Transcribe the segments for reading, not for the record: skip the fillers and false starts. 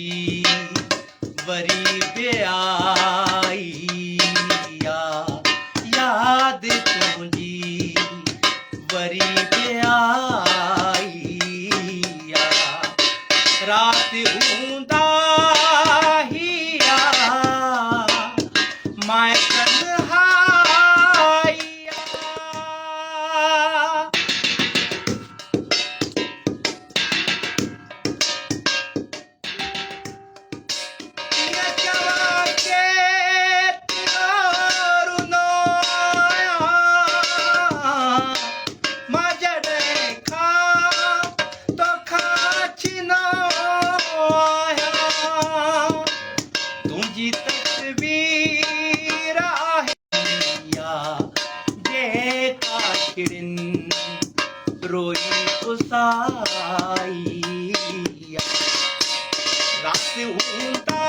तुझी वरी ब्याईया याद तुझी वरी ब्याईया रात हूंदा हिया मैं तन्हाईया तुझी तस्वीर जे काठिड़िन रोई पुसाईया रात हूंदा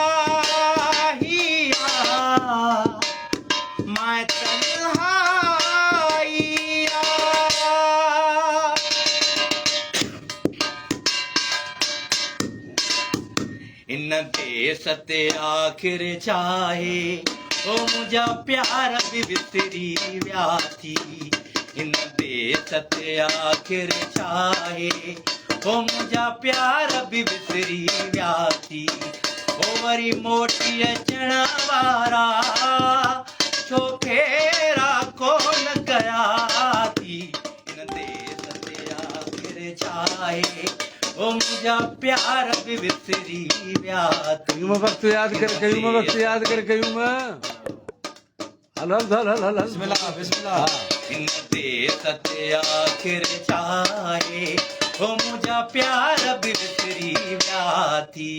हिया मैं तन्हाईया इन देस ते आखिर चाहे ओ मुझा प्यार भी विसरी विया थी इन देस ते आखिर चाहे ओ मुझा प्यार भी विसरी विया थी ओ वरी मोटी अचण वारा छो फेरा कोन कया थी इन देस ते आखिर चाहे ओ मुझा प्यार भी विसरी विया थी वक्त याद कर कयूं हल बिस्मिल्लाह बिस्मिल्लाह इन देस ते आखिर चाहे ओ मुझा प्यार भी विसरी विया थी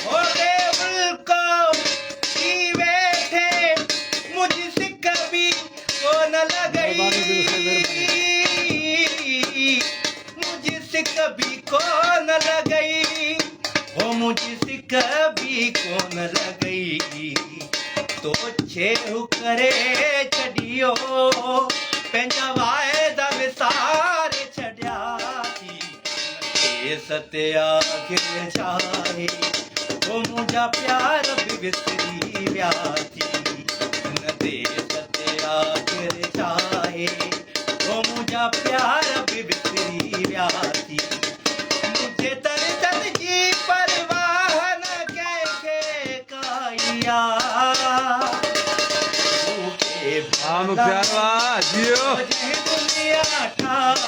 ओ देवल को की बैठे मुझसे कभी कोन लगई मुझसे कभी कोन लगई ओ मुझसे कभी कोन लगई तो छेहु करे छड़ियो पंहिंजा वाइदा विसारे छड़िया थी देस ते आखिर चाहे ओ मुझा प्यार भी विसरी विया थी देस ते आखिर चाहे ओ मुझा प्यार भी विसरी विया थी मुझे दर्द जी परवाह न कंहिंखे काइया आम प्यारवा जियो दुनिया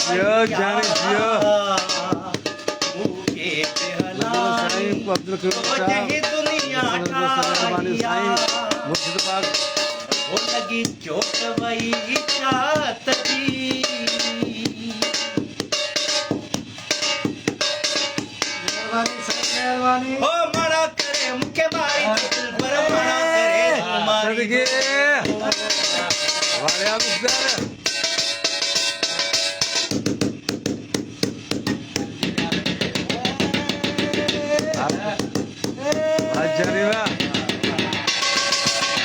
जियो जाने जियो मुखे साईं अब्दुल करीम साहब दुनिया मुर्शिद पाक हो लगी चोट वही छात जी हो मना करे मुखे मारी पर मना करे मारी सदके वाले मुख्तार